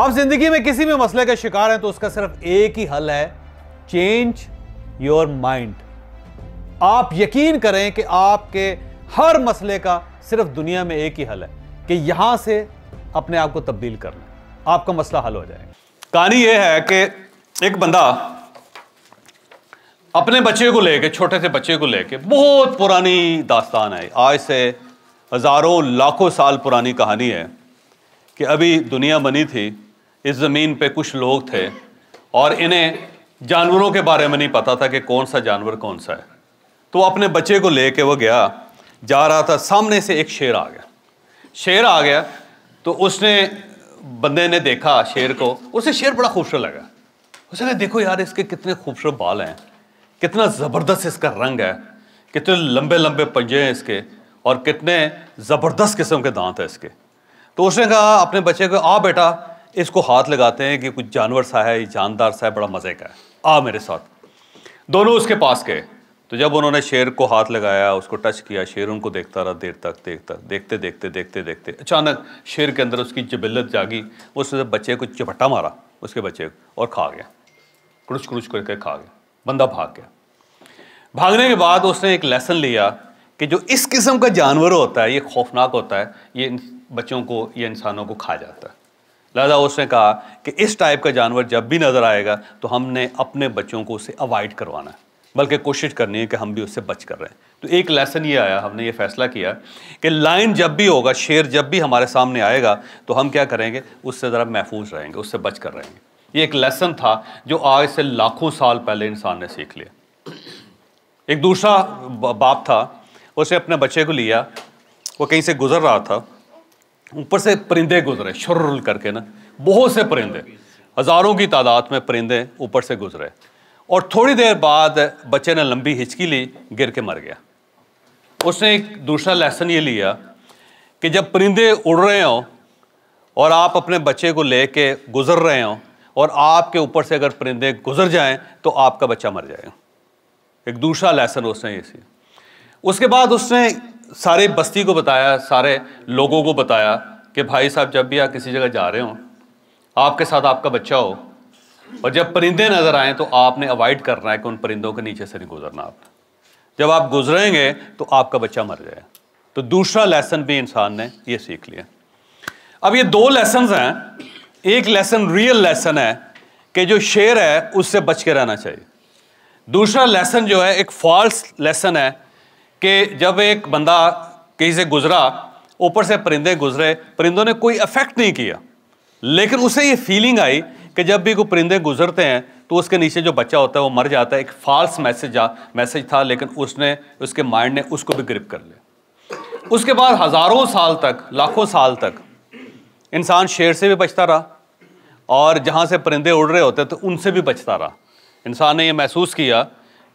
आप जिंदगी में किसी भी मसले का शिकार हैं तो उसका सिर्फ एक ही हल है, चेंज योर माइंड। आप यकीन करें कि आपके हर मसले का सिर्फ दुनिया में एक ही हल है कि यहां से अपने आप को तब्दील कर लें, आपका मसला हल हो जाएगा। कहानी यह है कि एक बंदा अपने बच्चे को लेके, छोटे से बच्चे को लेके, बहुत पुरानी दास्तान है, आज से हजारों लाखों साल पुरानी कहानी है कि अभी दुनिया बनी थी, इस ज़मीन पे कुछ लोग थे और इन्हें जानवरों के बारे में नहीं पता था कि कौन सा जानवर कौन सा है। तो अपने बच्चे को लेके वो गया, जा रहा था, सामने से एक शेर आ गया। शेर आ गया तो उसने, बंदे ने देखा शेर को, उसे शेर बड़ा खूबसूरत लगा। उसने कहा देखो यार इसके कितने खूबसूरत बाल हैं, कितना ज़बरदस्त इसका रंग है, कितने लंबे लंबे पंजे हैं इसके और कितने ज़बरदस्त किस्म के दांत हैं इसके। तो उसने कहा अपने बच्चे को, आ बेटा इसको हाथ लगाते हैं कि कुछ जानवर सा है, जानदार सा है, बड़ा मज़े का है, आ मेरे साथ। दोनों उसके पास गए। तो जब उन्होंने शेर को हाथ लगाया, उसको टच किया, शेर उनको देखता रहा देर तक, देखते देखते देखते देखते अचानक शेर के अंदर उसकी जबिल्लत जागी। उसने बच्चे को चपट्टा मारा, उसके बच्चे को, और खा गया, क्रुच क्रुच करके खा गया। बंदा भाग गया। भागने के बाद उसने एक लेसन लिया कि जो इस किस्म का जानवर होता है ये खौफनाक होता है, ये बच्चों को, ये इंसानों को खा जाता है। लिहाजा उसने कहा कि इस टाइप का जानवर जब भी नज़र आएगा तो हमने अपने बच्चों को उससे अवॉइड करवाना है, बल्कि कोशिश करनी है कि हम भी उससे बच कर रहे हैं। तो एक लेसन ये आया, हमने ये फैसला किया कि लायन जब भी होगा, शेर जब भी हमारे सामने आएगा तो हम क्या करेंगे, उससे ज़रा महफूज रहेंगे, उससे बच कर रहेंगे। ये एक लेसन था जो आज से लाखों साल पहले इंसान ने सीख लिया। एक दूसरा बाप था, उसने अपने बच्चे को लिया, वो कहीं से गुजर रहा था, ऊपर से परिंदे गुजरे शुर्र करके ना, बहुत से परिंदे, हज़ारों की तादाद में परिंदे ऊपर से गुजरे और थोड़ी देर बाद बच्चे ने लंबी हिचकी ली, गिर के मर गया। उसने एक दूसरा लेसन ये लिया कि जब परिंदे उड़ रहे हों और आप अपने बच्चे को लेके गुजर रहे हों और आपके ऊपर से अगर परिंदे गुजर जाएं तो आपका बच्चा मर जाएगा। एक दूसरा लेसन उसने ये सीखा। उसके बाद उसने सारे बस्ती को बताया, सारे लोगों को बताया कि भाई साहब जब भी आप किसी जगह जा रहे हो, आपके साथ आपका बच्चा हो और जब परिंदे नज़र आएँ तो आपने अवॉइड करना है कि उन परिंदों के नीचे से नहीं गुजरना। आपने जब आप गुजरेंगे तो आपका बच्चा मर जाए। तो दूसरा लेसन भी इंसान ने ये सीख लिया। अब ये दो लेसन्स हैं। एक लेसन रियल लेसन है कि जो शेर है उससे बच के रहना चाहिए। दूसरा लेसन जो है एक फॉल्स लेसन है कि जब एक बंदा कहीं से गुजरा, ऊपर से परिंदे गुजरे, परिंदों ने कोई अफेक्ट नहीं किया, लेकिन उसे ये फीलिंग आई कि जब भी कोई परिंदे गुजरते हैं तो उसके नीचे जो बच्चा होता है वो मर जाता है। एक फॉल्स मैसेज था, लेकिन उसने, उसके माइंड ने उसको भी ग्रिप कर लिया। उसके बाद हज़ारों साल तक, लाखों साल तक इंसान शेर से भी बचता रहा और जहाँ से परिंदे उड़ रहे होते तो उनसे भी बचता रहा। इंसान ने ये महसूस किया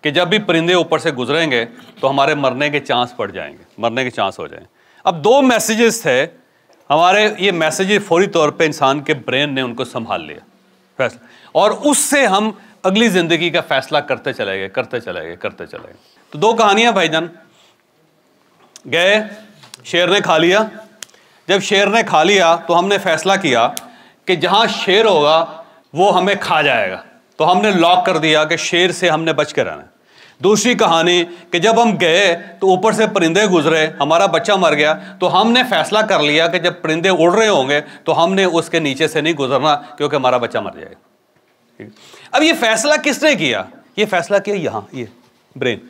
कि जब भी परिंदे ऊपर से गुजरेंगे तो हमारे मरने के चांस पड़ जाएंगे, मरने के चांस हो जाएंगे। अब दो मैसेजेस थे हमारे, ये मैसेजेस फौरी तौर पे इंसान के ब्रेन ने उनको संभाल लिया फैसला, और उससे हम अगली ज़िंदगी का फैसला करते चले गए। तो दो कहानियाँ भाईजान। गए, शेर ने खा लिया। जब शेर ने खा लिया तो हमने फैसला किया कि जहाँ शेर होगा वो हमें खा जाएगा, तो हमने लॉक कर दिया कि शेर से हमने बच कर रहना है। दूसरी कहानी कि जब हम गए तो ऊपर से परिंदे गुजरे, हमारा बच्चा मर गया, तो हमने फैसला कर लिया कि जब परिंदे उड़ रहे होंगे तो हमने उसके नीचे से नहीं गुजरना क्योंकि हमारा बच्चा मर जाएगा। अब ये फैसला किसने किया? ये फैसला किया यहाँ, ये ब्रेन,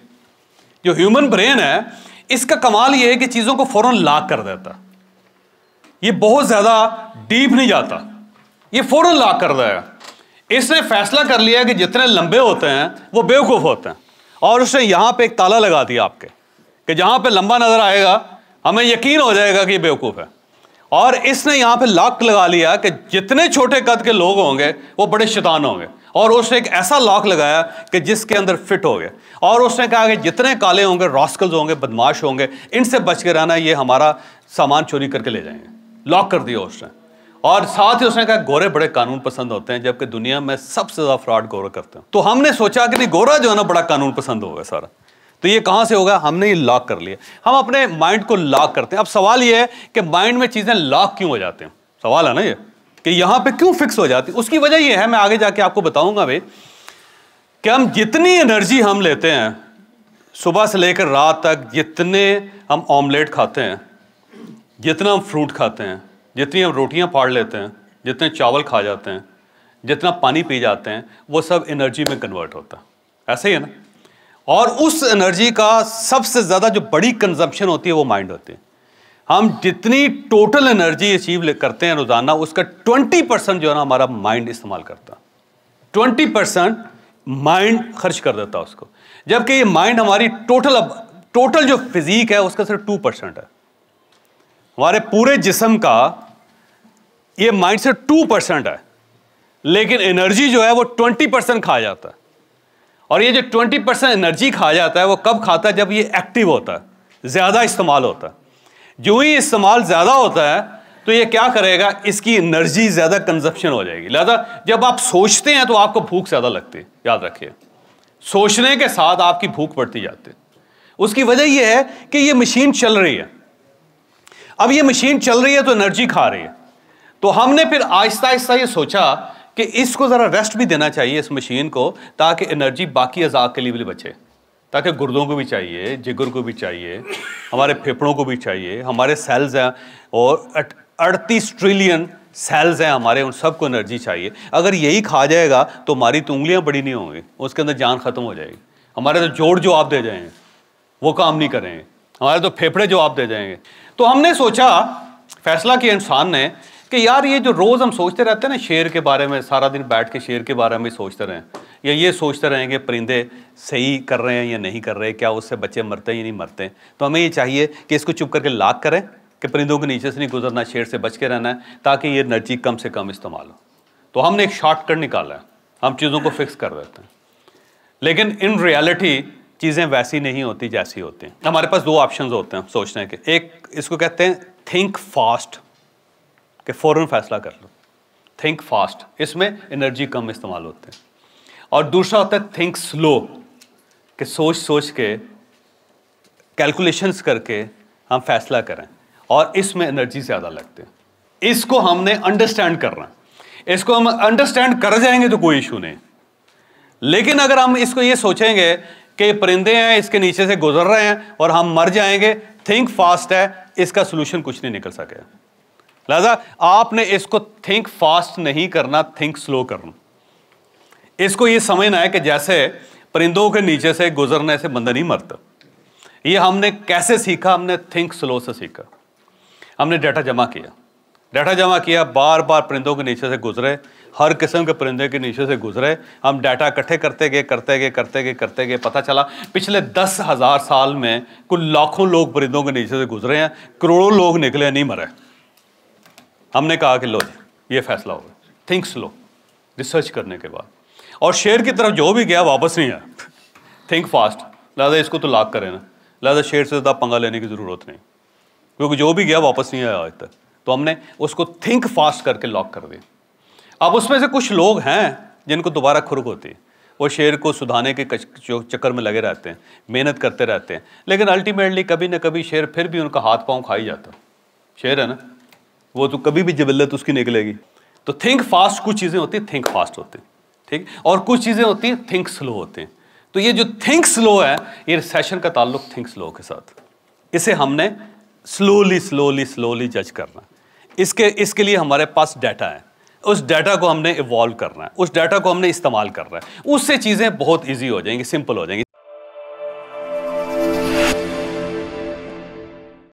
जो ह्यूमन ब्रेन है, इसका कमाल ये है कि चीज़ों को फौरन लॉक कर देता। ये बहुत ज़्यादा डीप नहीं जाता, ये फौरन लॉक कर देगा। इसने फैसला कर लिया कि जितने लंबे होते हैं वो बेवकूफ़ होते हैं, और उसने यहाँ पे एक ताला लगा दिया आपके कि जहाँ पे लंबा नज़र आएगा हमें यकीन हो जाएगा कि ये बेवकूफ़ है। और इसने यहाँ पे लॉक लगा लिया कि जितने छोटे कद के लोग होंगे वो बड़े शैतान होंगे, और उसने एक ऐसा लॉक लगाया कि जिसके अंदर फिट हो गया। और उसने कहा कि जितने काले होंगे, रॉस्कल्स होंगे, बदमाश होंगे, इनसे बच के रहना, ये हमारा सामान चोरी करके ले जाएंगे। लॉक कर दिया उसने। और साथ ही उसने कहा गोरे बड़े कानून पसंद होते हैं, जबकि दुनिया में सबसे ज़्यादा फ्रॉड गोरे करते हैं। तो हमने सोचा कि नहीं, गोरा जो है ना बड़ा कानून पसंद होगा सारा। तो ये कहाँ से होगा? हमने ये लॉक कर लिया। हम अपने माइंड को लॉक करते हैं। अब सवाल ये है कि माइंड में चीज़ें लॉक क्यों हो जाते हैं? सवाल है ना ये। कि यहां पे क्यों फिक्स हो जाती, उसकी वजह यह है, मैं आगे जाके आपको बताऊंगा भाई, कि हम जितनी एनर्जी हम लेते हैं सुबह से लेकर रात तक, जितने हम ऑमलेट खाते हैं, जितना हम फ्रूट खाते हैं, जितनी हम रोटियां फाड़ लेते हैं, जितने चावल खा जाते हैं, जितना पानी पी जाते हैं, वो सब एनर्जी में कन्वर्ट होता है। ऐसे ही है ना। और उस एनर्जी का सबसे ज़्यादा जो बड़ी कंजम्पशन होती है वो माइंड होती है। हम जितनी टोटल एनर्जी अचीव करते हैं रोज़ाना, उसका 20% जो है ना हमारा माइंड इस्तेमाल करता है। 20% माइंड खर्च कर देता है उसको, जबकि ये माइंड हमारी टोटल जो फिजिक है उसका सिर्फ 2% है। हमारे पूरे जिस्म का ये माइंड से 2% है, लेकिन एनर्जी जो है वो 20% खा जाता है। और ये जो 20% एनर्जी खा जाता है वो कब खाता है? जब ये एक्टिव होता है, ज़्यादा इस्तेमाल होता है। जो ही इस्तेमाल ज़्यादा होता है तो ये क्या करेगा, इसकी एनर्जी ज़्यादा कंजप्शन हो जाएगी। लिहाजा जब आप सोचते हैं तो आपको भूख ज़्यादा लगती है, याद रखिए। सोचने के साथ आपकी भूख बढ़ती जाती है। उसकी वजह यह है कि ये मशीन चल रही है। अब ये मशीन चल रही है तो एनर्जी खा रही है, तो हमने फिर आहिस्ता आहिस्ता ये सोचा कि इसको ज़रा रेस्ट भी देना चाहिए इस मशीन को, ताकि एनर्जी बाकी अज़ा के लिए भी बचे, ताकि गुर्दों को भी चाहिए, जिगर को भी चाहिए, हमारे फेफड़ों को भी चाहिए, हमारे सेल्स हैं और 38 ट्रिलियन सेल्स हैं हमारे, उन सबको एनर्जी चाहिए। अगर यही खा जाएगा तो हमारी तो उंगलियाँ बड़ी नहीं होंगी, उसके अंदर जान ख़त्म हो जाएगी। हमारे तो जोड़ जवाब दे जाएंगे, वो काम नहीं करेंगे। हमारे तो फेफड़े जवाब दे जाएंगे। तो हमने सोचा, फैसला किया इंसान ने कि यार ये जो रोज़ हम सोचते रहते हैं ना शेर के बारे में, सारा दिन बैठ के शेर के बारे में सोचते रहें, या ये सोचते रहें कि परिंदे सही कर रहे हैं या नहीं कर रहे, क्या उससे बच्चे मरते हैं या नहीं मरते, तो हमें ये चाहिए कि इसको चुप करके लॉक करें कि परिंदों के नीचे से नहीं गुजरना, शेर से बच के रहना है, ताकि ये एनर्जी कम से कम इस्तेमाल हो। तो हमने एक शॉर्टकट निकाला है, हम चीज़ों को फिक्स कर देते हैं। लेकिन इन रियलिटी चीज़ें वैसी नहीं होती जैसी होती हैं। हमारे पास दो ऑप्शंस होते हैं सोचने के। एक इसको कहते हैं थिंक फास्ट, कि फ़ौरन फैसला कर लो, थिंक फास्ट, इसमें एनर्जी कम इस्तेमाल होते हैं। और दूसरा होता है थिंक स्लो, कि सोच सोच के, कैलकुलेशंस करके हम फैसला करें, और इसमें एनर्जी ज़्यादा लगती है। इसको हमने अंडरस्टैंड करना है। इसको हम अंडरस्टैंड कर जाएंगे तो कोई इशू नहीं, लेकिन अगर हम इसको ये सोचेंगे कि परिंदे हैं, इसके नीचे से गुजर रहे हैं और हम मर जाएंगे, थिंक फास्ट है, इसका सोल्यूशन कुछ नहीं निकल सकेगा। लिहाजा आपने इसको थिंक फास्ट नहीं करना, थिंक स्लो करना। इसको ये समझना है कि जैसे परिंदों के नीचे से गुजरने से बंदा नहीं मरता। ये हमने कैसे सीखा? हमने थिंक स्लो से सीखा। हमने डाटा जमा किया, बार बार परिंदों के नीचे से गुजरे, हर किस्म के परिंदे के नीचे से गुजरे, हम डाटा इकट्ठे करते गए। पता चला पिछले 10,000 साल में कुल लाखों लोग परिंदों के नीचे से गुजरे हैं, करोड़ों लोग निकले नहीं मरे। हमने कहा कि लो जी, ये फैसला होगा, थिंक स्लो, रिसर्च करने के बाद। और शेर की तरफ जो भी गया वापस नहीं आया, थिंक फास्ट। लिहाजा इसको तो लॉक करें ना, लिहाजा शेर से ज़्यादा पंगा लेने की ज़रूरत नहीं, क्योंकि जो भी गया वापस नहीं आया आज तक। तो हमने उसको थिंक फास्ट करके लॉक कर दिया। अब उसमें से कुछ लोग हैं जिनको दोबारा खुरक होती है, वो शेर को सुधारने के चक्कर में लगे रहते हैं, मेहनत करते रहते हैं, लेकिन अल्टीमेटली कभी ना कभी शेर फिर भी उनका हाथ पाँव खा ही जाता। शेर है ना, वो तो कभी भी जबल्लत उसकी निकलेगी। तो थिंक फास्ट कुछ चीज़ें होती हैं, थिंक फास्ट होती हैं, ठीक, और कुछ चीज़ें होती हैं थिंक स्लो होते हैं। तो ये जो थिंक स्लो है, ये रिसेशन का ताल्लुक थिंक स्लो के साथ। इसे हमने स्लोली जज करना। इसके लिए हमारे पास डाटा है, उस डाटा को हमने इवॉल्व करना है, उस डाटा को हमने इस्तेमाल करना है, उससे चीज़ें बहुत ईजी हो जाएंगी, सिंपल हो जाएंगी।